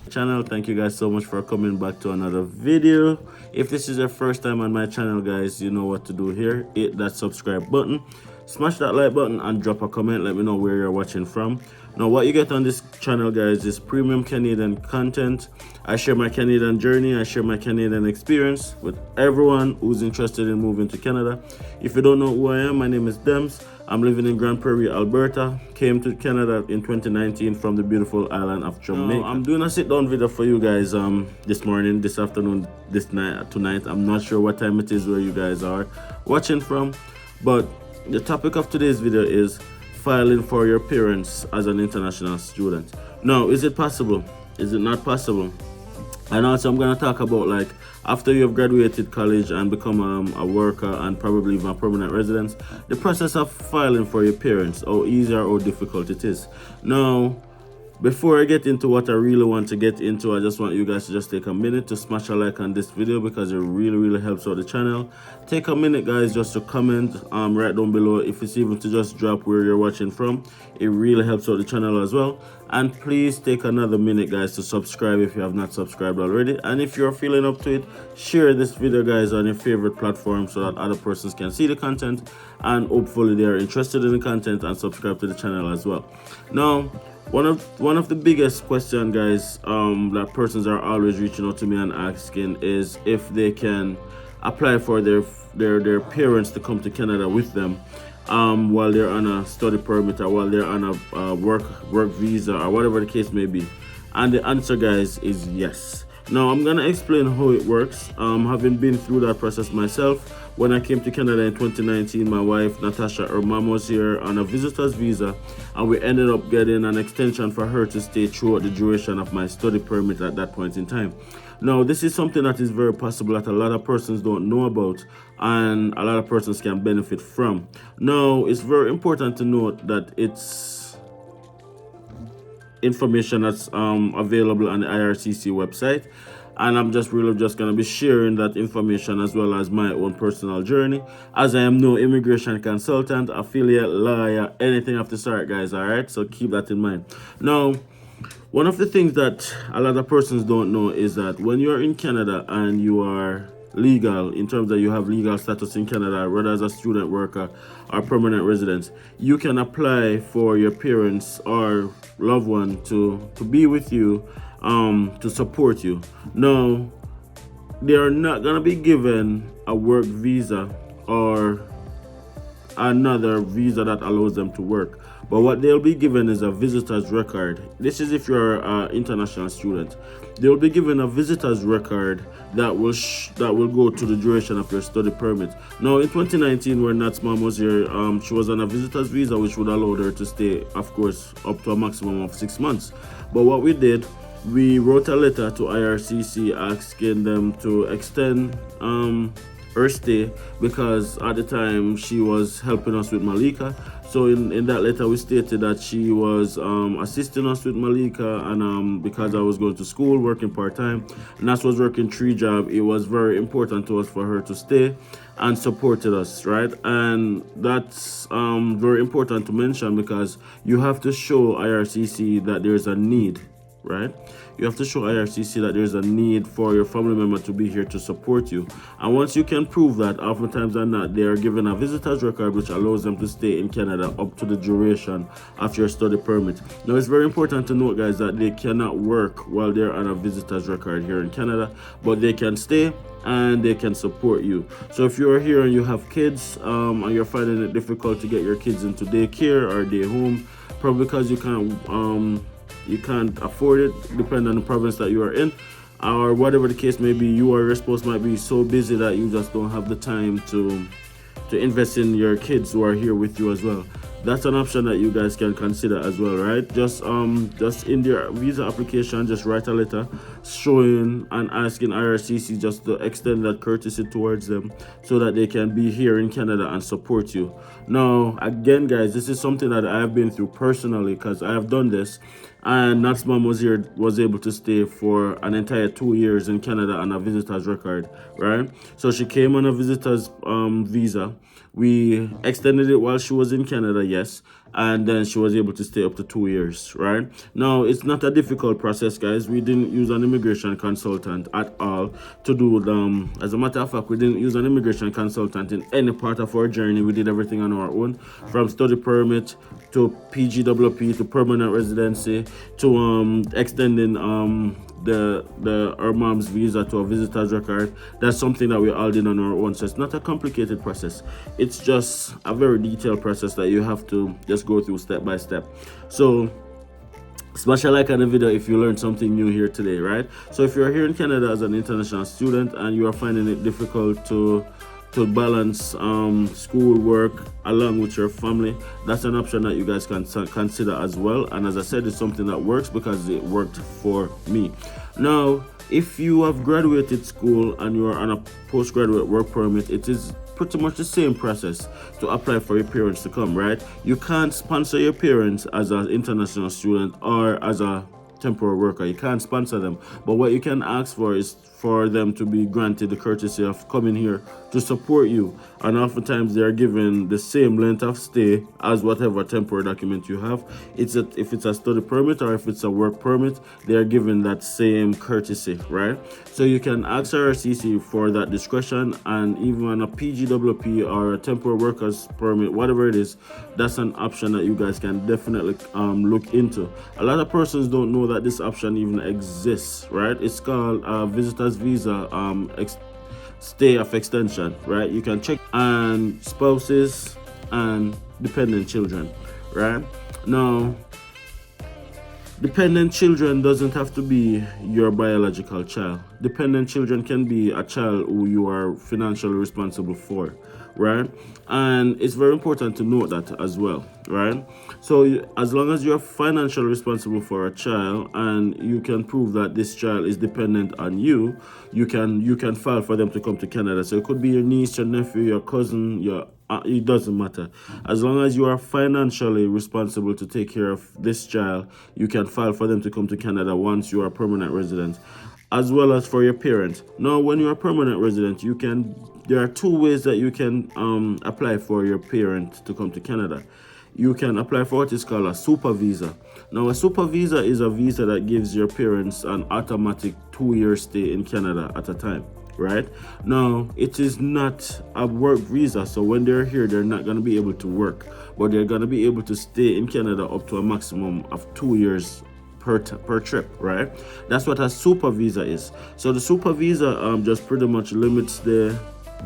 channel. Thank you guys so much for coming back to another video. If this is your first time on my channel, guys, you know what to do here. Hit that subscribe button, smash that like button, and drop a comment. Let me know where you're watching from. Now, what you get on this channel, guys, is premium Canadian content. I share my Canadian journey, I share my Canadian experience with everyone who's interested in moving to Canada. If you don't know who I am, my name is Dems. I'm living in Grand Prairie, Alberta. Came to Canada in 2019 from the beautiful island of Jamaica. I'm doing a sit-down video for you guys this morning, this afternoon, this night, tonight. I'm not sure what time it is where you guys are watching from, but the topic of today's video is filing for your parents as an international student. Now, is it possible? Is it not possible? And also I'm going to talk about, like, after you have graduated college and become a worker and probably even a permanent resident, the process of filing for your parents, how easy or how difficult it is. Now, before I get into what I really want to get into, I just want you guys to just take a minute to smash a like on this video because it really helps out the channel. Take a minute, guys, just to comment right down below, if it's even to just drop where you're watching from. It really helps out the channel as well. And please take another minute, guys, to subscribe if you have not subscribed already. And if you're feeling up to it, share this video, guys, on your favorite platform so that other persons can see the content and hopefully they're interested in the content and subscribe to the channel as well. Now, one of the biggest questions, guys, that persons are always reaching out to me and asking is if they can apply for their parents to come to Canada with them while they're on a study permit or while they're on a work visa or whatever the case may be. And the answer, guys, is yes. Now, I'm gonna explain how it works. Having been through that process myself, when I came to Canada in 2019, my wife, Natasha, her mom was here on a visitor's visa, and we ended up getting an extension for her to stay throughout the duration of my study permit at that point in time. Now, this is something that is very possible that a lot of persons don't know about and a lot of persons can benefit from. Now, it's very important to note that it's information that's available on the IRCC website, and I'm just going to be sharing that information as well as my own personal journey, as I am no immigration consultant, affiliate, lawyer, anything of the sort, guys. All right, so keep that in mind. Now, one of the things that a lot of persons don't know is that when you're in Canada and you are legal, in terms that you have legal status in Canada, whether as a student, worker, or permanent resident, you can apply for your parents or loved one to be with you, to support you. Now, they are not gonna be given a work visa or another visa that allows them to work, but what they'll be given is a visitor's record. This is if you're an international student. They'll be given a visitor's record that will go to the duration of your study permit. Now, in 2019, when Nat's mom was here, she was on a visitor's visa, which would allow her to stay, of course, up to a maximum of 6 months. But what we did, we wrote a letter to IRCC asking them to extend her stay, because at the time she was helping us with Malika. So in that letter we stated that she was assisting us with Malika, and because I was going to school, working part-time, and Nat was working 3 jobs, it was very important to us for her to stay and supported us, right? And that's very important to mention, because you have to show IRCC that there's a need, right? You have to show IRCC that there's a need for your family member to be here to support you. And once you can prove that, oftentimes than not, they are given a visitor's record which allows them to stay in Canada up to the duration of your study permit. Now, it's very important to note, guys, that they cannot work while they're on a visitor's record here in Canada, but they can stay and they can support you. So if you're here and you have kids and you're finding it difficult to get your kids into daycare or day home, probably because you can't afford it, depending on the province that you are in, or whatever the case may be, you or your spouse might be so busy that you just don't have the time to invest in your kids who are here with you as well. That's an option that you guys can consider as well, right? Just in your visa application, just write a letter showing and asking IRCC just to extend that courtesy towards them so that they can be here in Canada and support you. Now, again, guys, this is something that I've been through personally because I have done this, and Nat's mom was able to stay for an entire 2 years in Canada on a visitor's record, right? So she came on a visitor's visa. We extended it while she was in Canada, yes, and then she was able to stay up to 2 years, right? Now, it's not a difficult process, guys. We didn't use an immigration consultant at all to do them. As a matter of fact, we didn't use an immigration consultant in any part of our journey. We did everything on our own, from study permit to PGWP to permanent residency to extending our mom's visa to a visitor's record. That's something that we all did on our own. So it's not a complicated process. It's just a very detailed process that you have to just go through step by step. So smash a like on the video if you learned something new here today, right? So if you're here in Canada as an international student and you are finding it difficult to balance school work along with your family, that's an option that you guys can consider as well. And as I said, it's something that works because it worked for me. Now, if you have graduated school and you are on a postgraduate work permit, it is pretty much the same process to apply for your parents to come, right? You can't sponsor your parents as an international student or as a temporary worker. You can't sponsor them, but what you can ask for is for them to be granted the courtesy of coming here to support you, and oftentimes they are given the same length of stay as whatever temporary document you have. If it's a study permit or if it's a work permit, they are given that same courtesy, right? So you can ask RCC for that discretion, and even on a PGWP or a temporary workers permit, whatever it is, that's an option that you guys can definitely look into. A lot of persons don't know that this option even exists, right? It's called visitor's visa stay of extension, right? You can check on spouses and dependent children, right? Now, dependent children doesn't have to be your biological child. Dependent children can be a child who you are financially responsible for, right? And it's very important to note that as well, right? So as long as you're financially responsible for a child and you can prove that this child is dependent on you, you can file for them to come to Canada. So it could be your niece, your nephew, your cousin, it doesn't matter. As long as you are financially responsible to take care of this child, you can file for them to come to Canada once you are a permanent resident, as well as for your parents. Now, when you're a permanent resident, there are two ways that you can apply for your parent to come to Canada. You can apply for what is called a super visa. Now, a super visa is a visa that gives your parents an automatic 2-year stay in Canada at a time, right? Now, it is not a work visa, so when they're here, they're not going to be able to work, but they're going to be able to stay in Canada up to a maximum of 2 years per trip, right? That's what a super visa is. So the super visa just pretty much limits the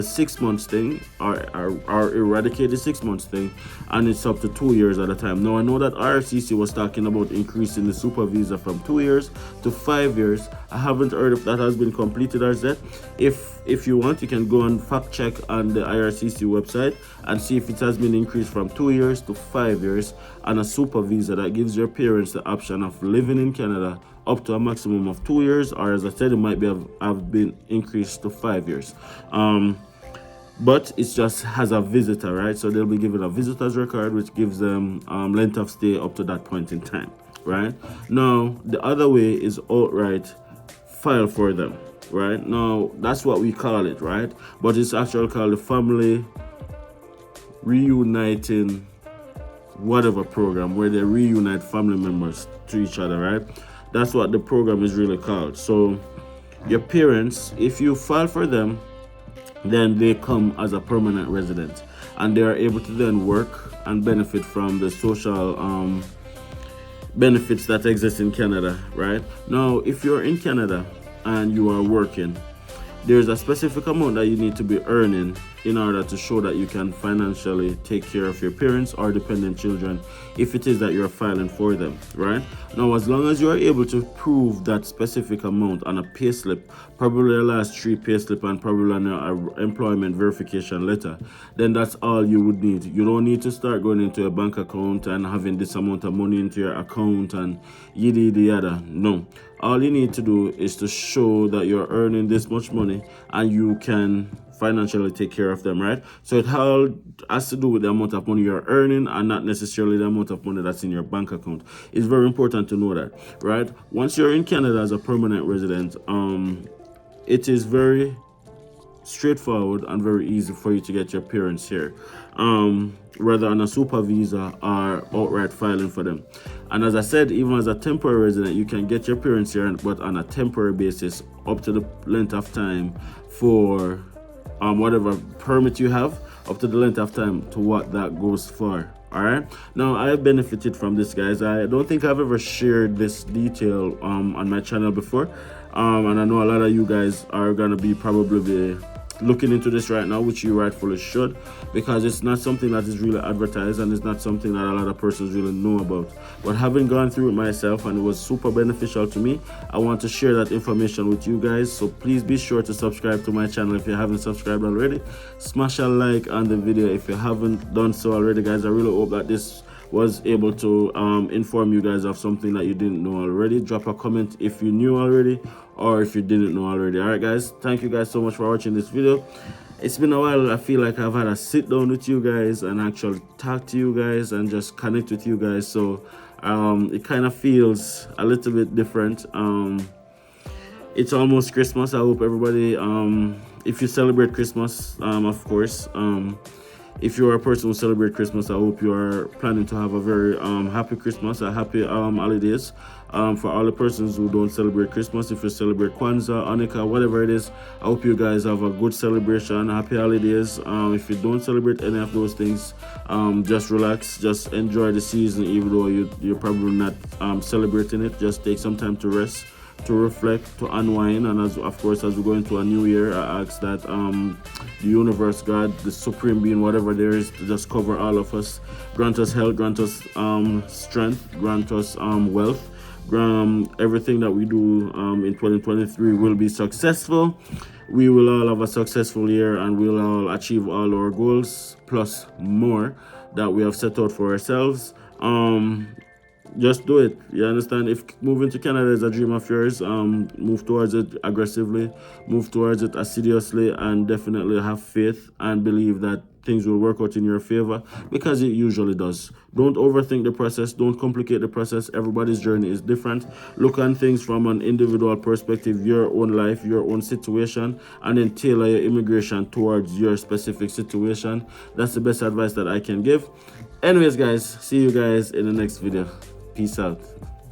6 months thing or eradicate the 6 months thing, and it's up to 2 years at a time. Now, I know that RCC was talking about increasing the super visa from 2 years to 5 years. I haven't heard if that has been completed as yet. If you want, you can go and fact check on the IRCC website and see if it has been increased from 2 years to 5 years, and a super visa that gives your parents the option of living in Canada up to a maximum of 2 years, or as I said, it might have been increased to 5 years. But it just has a visitor, right? So they'll be given a visitor's record, which gives them length of stay up to that point in time, right? Now, the other way is outright file for them, right? Now, that's what we call it, right? But it's actually called the Family Reuniting whatever program, where they reunite family members to each other, right? That's what the program is really called. So your parents, if you file for them, then they come as a permanent resident, and they are able to then work and benefit from the social benefits that exist in Canada, right? Now, if you're in Canada and you are working, there's a specific amount that you need to be earning in order to show that you can financially take care of your parents or dependent children if it is that you're filing for them, right? Now, as long as you are able to prove that specific amount on a payslip, probably the last 3 payslip and probably on an employment verification letter, then that's all you would need. You don't need to start going into a bank account and having this amount of money into your account and yada. No. All you need to do is to show that you're earning this much money and you can financially take care of them, right? So it all has to do with the amount of money you're earning and not necessarily the amount of money that's in your bank account. It's very important to know that, right? Once you're in Canada as a permanent resident, it is very straightforward and very easy for you to get your parents here, whether on a super visa or outright filing for them. And as I said, even as a temporary resident, you can get your parents here, but on a temporary basis up to the length of time for whatever permit you have, up to the length of time to what that goes for. All right, now I have benefited from this, guys. I don't think I've ever shared this detail on my channel before, and I know a lot of you guys are gonna be probably looking into this right now, which you rightfully should, because it's not something that is really advertised and it's not something that a lot of persons really know about. But having gone through it myself, and it was super beneficial to me, I want to share that information with you guys. So please be sure to subscribe to my channel if you haven't subscribed already. Smash a like on the video if you haven't done so already, guys. I really hope that this was able to inform you guys of something that you didn't know already. Drop a comment if you knew already or if you didn't know already. All right, guys, thank you guys so much for watching this video. It's been a while. I feel like I've had a sit down with you guys and actually talk to you guys and just connect with you guys, so it kind of feels a little bit different. It's almost Christmas. I hope everybody, if you celebrate Christmas, of course, if you're a person who celebrates Christmas, I hope you are planning to have a very happy Christmas, a happy holidays. For all the persons who don't celebrate Christmas, if you celebrate Kwanzaa, Hanukkah, whatever it is, I hope you guys have a good celebration, happy holidays. If you don't celebrate any of those things, just relax, just enjoy the season, even though you're probably not celebrating it. Just take some time to rest, to reflect, to unwind. And of course, as we go into a new year, I ask that the universe, God, the supreme being, whatever there is, to just cover all of us, grant us health, grant us strength, grant us wealth. Everything that we do in 2023 will be successful. We will all have a successful year and we'll all achieve all our goals plus more that we have set out for ourselves. Just do it. You understand? If moving to Canada is a dream of yours, move towards it aggressively, move towards it assiduously, and definitely have faith and believe that things will work out in your favor, because it usually does. Don't overthink the process. Don't complicate the process. Everybody's journey is different. Look at things from an individual perspective, your own life, your own situation, and then tailor your immigration towards your specific situation. That's the best advice that I can give. Anyways, guys, see you guys in the next video. Peace out.